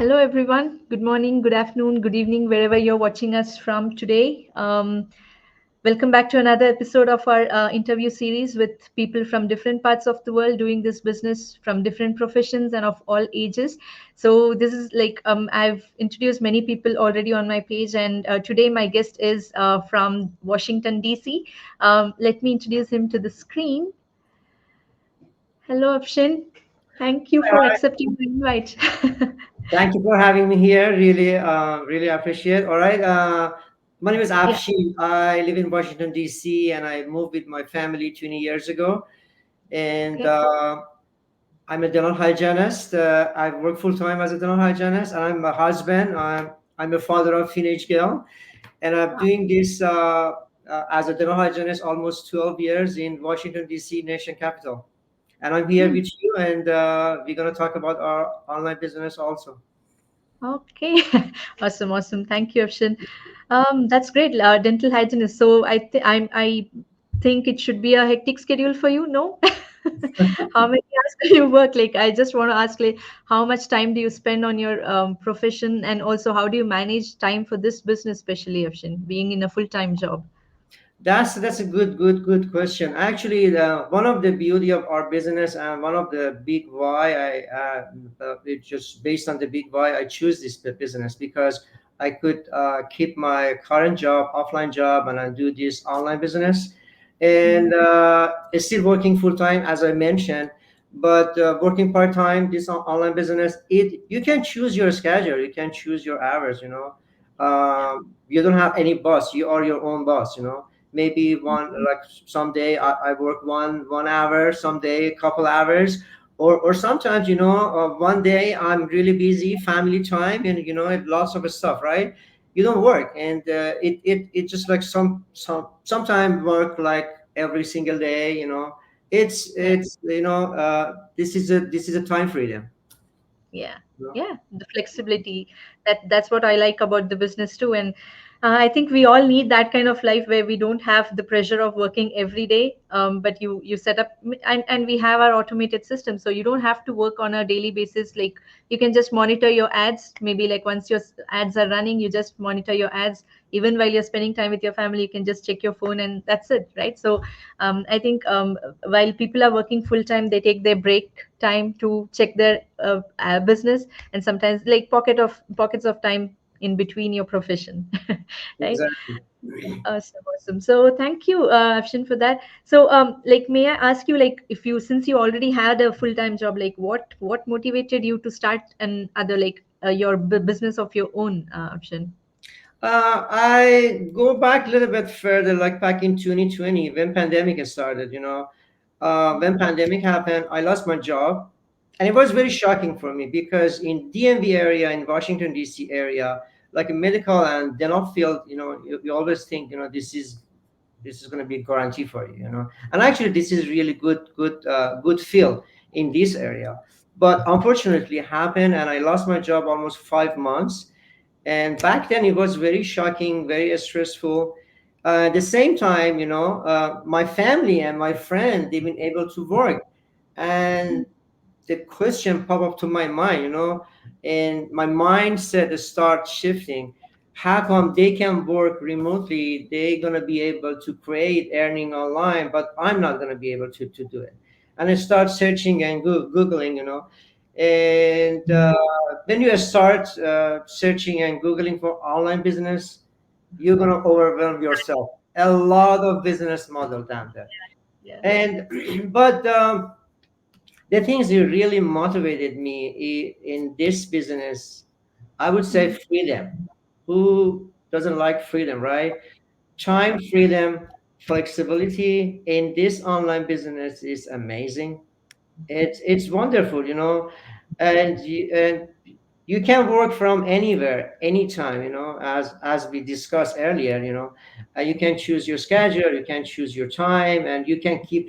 Hello, everyone. Good morning, good afternoon, good evening, wherever you're watching us from today. Welcome back to another episode of our interview series with people from different parts of the world doing this business from different professions and of all ages. So, this is like I've introduced many people already on my page, and today my guest is from Washington, D.C. Let me introduce him to the screen. Hello, Afshin. Thank you for accepting the invite. Thank you for having me here. Really, really appreciate. All right. My name is Yeah. Afshin. I live in Washington D.C. and I moved with my family 20 years ago. And Okay. I'm a dental hygienist. I work full time as a dental hygienist, and I'm a husband. I'm a father of teenage girl, and I'm doing this as a dental hygienist almost 12 years in Washington D.C. nation capital. And I'm here Hmm. with you, and we're gonna talk about our online business also. Okay, awesome, awesome. Thank you, Afshin. That's great. Dental hygienist. So I think it should be a hectic schedule for you. No, how many hours do you work? Like, I just want to ask, like, how much time do you spend on your profession, and also how do you manage time for this business, especially Afshin, being in a full-time job? That's a good question. Actually, one of the beauty of our business and one of the big why it's just based on the big why I choose this business because I could keep my current job, offline job, and I do this online business, and it's still working full time as I mentioned. But working part time, this online business, it you can choose your schedule, you can choose your hours. You don't have any boss. You are your own boss. Maybe one like someday I work one hour, someday a couple hours, or sometimes one day I'm really busy, family time, and lots of stuff, right? You don't work, and it just like sometime work like every single day. Yeah. This is a time freedom. Yeah, you know? yeah, the flexibility. That's what I like about the business too. And I think we all need that kind of life where we don't have the pressure of working every day. But you set up, and we have our automated system, so you don't have to work on a daily basis. Like, you can just monitor your ads. Maybe like once your ads are running, you just monitor your ads. Even while you're spending time with your family, you can just check your phone, and that's it, right? So I think while people are working full time, they take their break time to check their business, and sometimes like pockets of time in between your profession. Right. Exactly. Awesome, awesome. So thank you, Afshin, for that. So like, may I ask you, like, if you, since you already had a full-time job, like what motivated you to start an other, like, your business of your own, Afshin? I go back a little bit further, like back in 2020 when pandemic started. When pandemic happened, I lost my job, and it was very shocking for me because in DMV area, in Washington D.C. area, like a medical and dental field, you always think, this is going to be a guarantee for you, and actually this is really good field in this area. But unfortunately, it happened, and I lost my job almost 5 months, and back then it was very shocking, very stressful. At the same time, my family and my friend, they've been able to work, and the question pop up to my mind, and my mindset start shifting. How come they can work remotely? They're gonna be able to create earning online, but I'm not gonna be able to do it. And I start searching and googling, and when you start searching and googling for online business, you're gonna overwhelm yourself. A lot of business model down there, Yeah. and but. The things that really motivated me in this business, I would say Mhm. freedom. Who doesn't like freedom, right? Time freedom, flexibility in this online business is amazing. It's wonderful, and you can work from anywhere, anytime, as we discussed earlier. You can choose your schedule, you can choose your time, and you can keep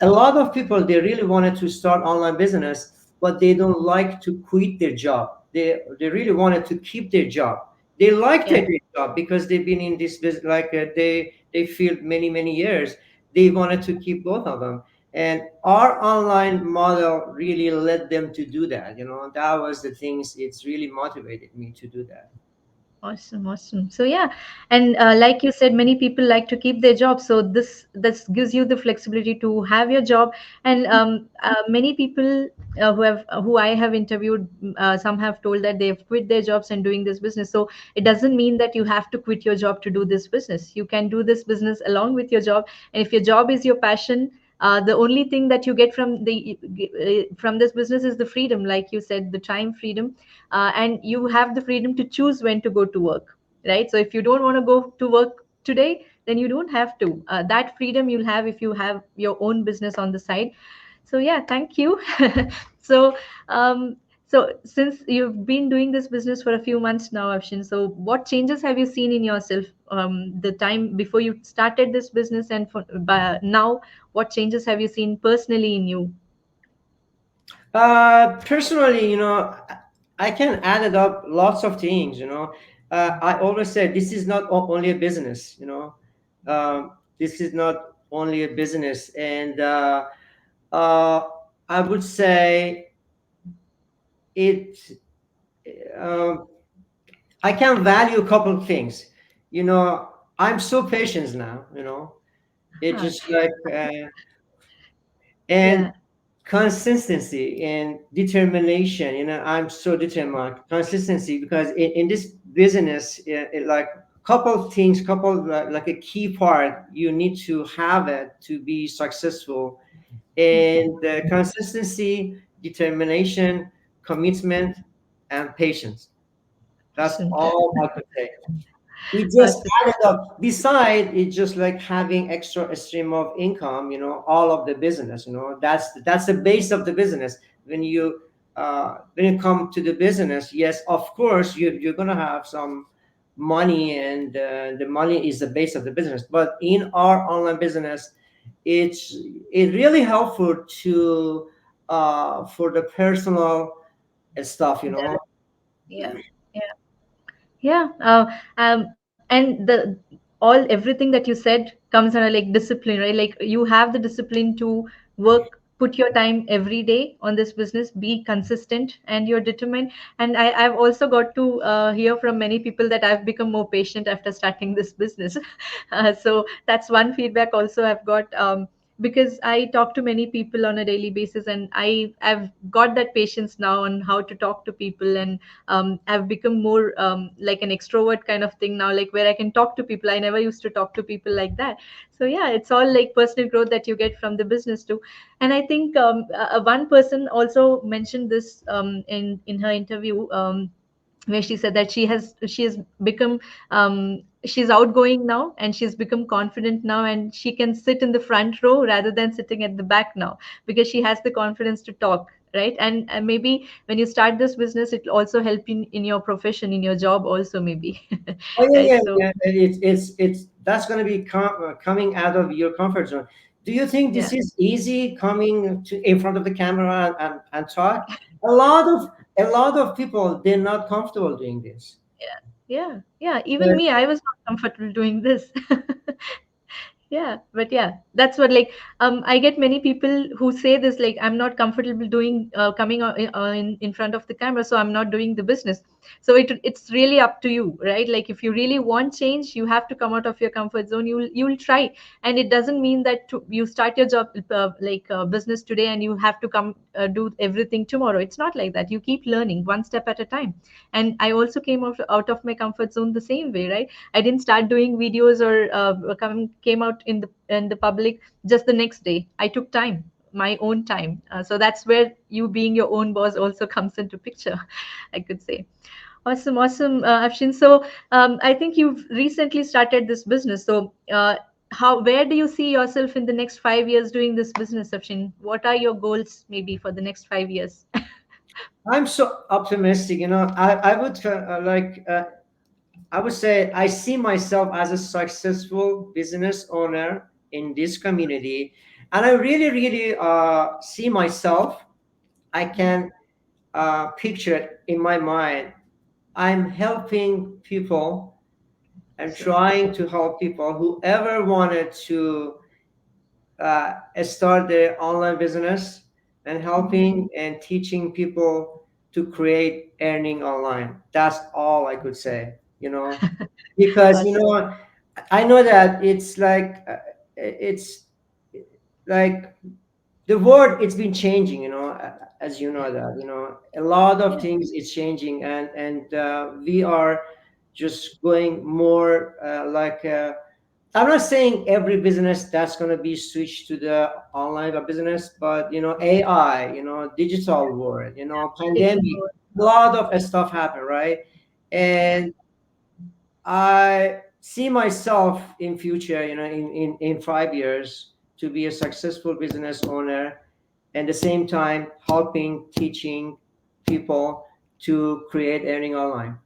a lot of people, they really wanted to start online business, but they don't like to quit their job. They really wanted to keep their job. They like Yeah. their job because they've been in this business, like they feel many years. They wanted to keep both of them, And our online model really led them to do that. That was the things, it's really motivated me to do that. Awesome, awesome. So yeah, and like you said, many people like to keep their job. So this gives you the flexibility to have your job. And many people who I have interviewed, some have told that they've quit their jobs and doing this business. So it doesn't mean that you have to quit your job to do this business. You can do this business along with your job. And if your job is your passion, the only thing that you get from this business is the freedom, like you said, the time freedom, and you have the freedom to choose when to go to work, right? So if you don't want to go to work today, then you don't have to. That freedom you'll have if you have your own business on the side. So yeah, thank you. so um, so since you've been doing this business for a few months now, Afshin, so what changes have you seen in yourself, the time before you started this business and now, what changes have you seen personally in you? Personally, I can add it up lots of things. I always say this is not only a business. This is not only a business, and uh, I would say it. Um, I can value a couple of things. I'm so patient now. It's Ah, just like and yeah, consistency and determination. I'm so determined. Consistency, because in this business, like couple things, couple like a key part you need to have it to be successful. And consistency, determination, commitment, and patience. That's awesome. all I could say. It just Awesome. added up. Beside, it's just like having extra stream of income. All of the business. That's the base of the business. When you come to the business, yes, of course you're gonna have some money, and the money is the base of the business. But in our online business, it's it really helpful to for the personal stuff. Yeah, yeah, yeah. And everything that you said comes under like discipline, right? Like you have the discipline to work, put your time every day on this business, be consistent, and you're determined. And I've also got to hear from many people that I've become more patient after starting this business. So that's one feedback also I've got. Because I talk to many people on a daily basis, and I've got that patience now on how to talk to people. And I've become more like an extrovert kind of thing now, like where I can talk to people. I never used to talk to people like that. So yeah, it's all like personal growth that you get from the business too. And I think one person also mentioned this in her interview, where she said that she has become, she's outgoing now, and she's become confident now, and she can sit in the front row rather than sitting at the back now, because she has the confidence to talk, right? And maybe when you start this business, it will also help in your profession, in your job also, maybe. Oh yeah, Right? yeah, So yeah. It's that's going to be coming out of your comfort zone. Do you think yeah, this is easy, coming to in front of the camera and talk? A lot of people, they're not comfortable doing this. yeah, yeah, yeah, even But me, I was not comfortable doing this. Yeah, but yeah, that's what, like, I get many people who say this, like, I'm not comfortable doing coming in front of the camera, so I'm not doing the business. So it's really up to you, right? Like, if you really want change, you have to come out of your comfort zone. You will try. And it doesn't mean that you start your job, business today, and you have to come do everything tomorrow. It's not like that. You keep learning one step at a time. And I also came out of my comfort zone the same way, right? I didn't start doing videos or came out in the public just the next day. I took time, my own time. So that's where you being your own boss also comes into picture, I could say. Awesome, awesome, Afshin. So I think you've recently started this business. So where do you see yourself in the next 5 years doing this business, Afshin? What are your goals maybe for the next 5 years? I'm so optimistic. I would I would say I see myself as a successful business owner in this community, and I really, really see myself. I can picture it in my mind. I'm helping people and Awesome. trying to help people whoever wanted to start their online business and Mhm. helping and teaching people to create earning online. That's all I could say, because Awesome. I know that it's like the world, it's been changing, as you know that, a lot of Yeah. things is changing, and we are just going more I'm not saying every business that's going to be switched to the online business, but AI, digital world, Taking pandemic, over. a lot of stuff happened, right? And I see myself in future, in 5 years, to be a successful business owner, and the same time helping, teaching people to create earning online.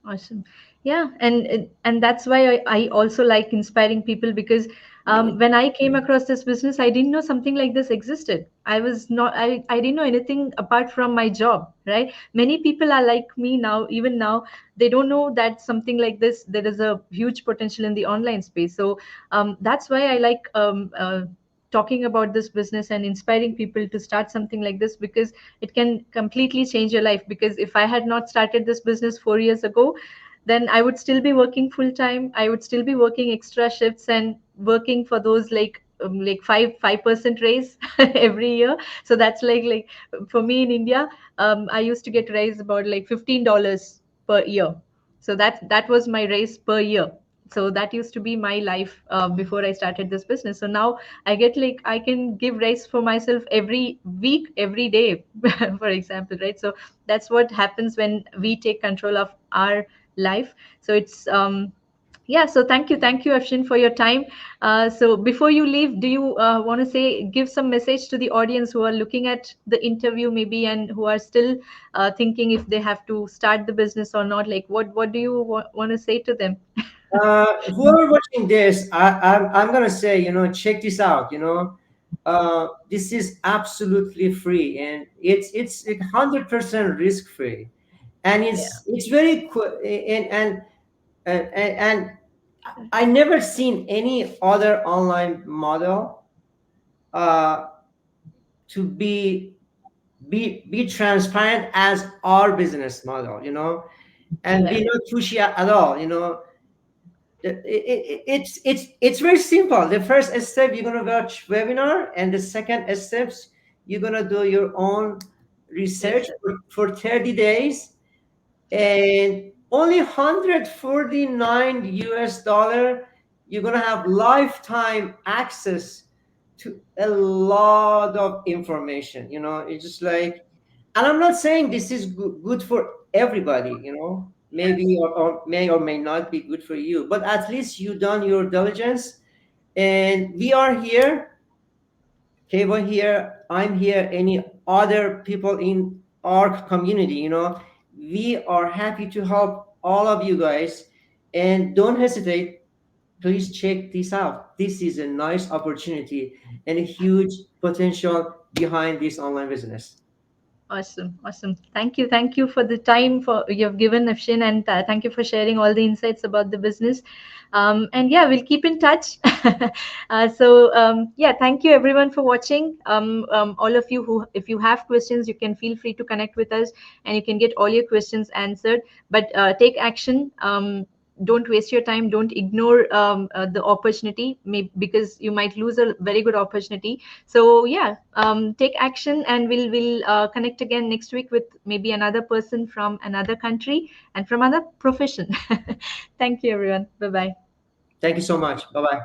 Awesome. Yeah, and that's why I also like inspiring people because when I came across this business, I didn't know something like this existed. I didn't know anything apart from my job, right? Many people are like me now, even now, they don't know that something like this, there is a huge potential in the online space. So that's why I like talking about this business and inspiring people to start something like this because it can completely change your life. Because if I had not started this business 4 years ago, then I would still be working full time. I would still be working extra shifts and working for those like 5% raise every year. So that's like for me in India, I used to get raise about like $15 per year. So that was my raise per year. So that used to be my life before I started this business. So now I get like I can give raise for myself every week, every day, for example, right? So that's what happens when we take control of our life. So it's yeah, so thank you Afshin for your time. So before you leave, do you want to say, give some message to the audience who are looking at the interview maybe and who are still thinking if they have to start the business or not? Like what do you want to say to them? Whoever watching this, I'm gonna say, check this out. This is absolutely free, and it's 100% risk free, and Yeah. it's very and I never seen any other online model uh, to be transparent as our business model, and Yeah. be not pushy at all, it's very simple. The first step, you're gonna watch webinar, and the second steps, you're gonna do your own research Research. for 30 days, and only 149 US dollar, you're gonna have lifetime access to a lot of information. It's just like, and I'm not saying this is good for everybody, maybe or may not be good for you, but at least you done your diligence, and we are here. Keva here, I'm here, any other people in our community, we are happy to help all of you guys. And don't hesitate, please check this out. This is a nice opportunity and a huge potential behind this online business. Awesome, awesome. Thank you for the time for you've given, Afshin, and thank you for sharing all the insights about the business. And yeah, we'll keep in touch. Yeah, thank you everyone for watching. All of you who, if you have questions, you can feel free to connect with us, and you can get all your questions answered. But take action. Don't waste your time. Don't ignore the opportunity, because you might lose a very good opportunity. So yeah, take action, and we'll connect again next week with maybe another person from another country and from another profession. Thank you everyone. Bye bye. Thank you so much. Bye bye.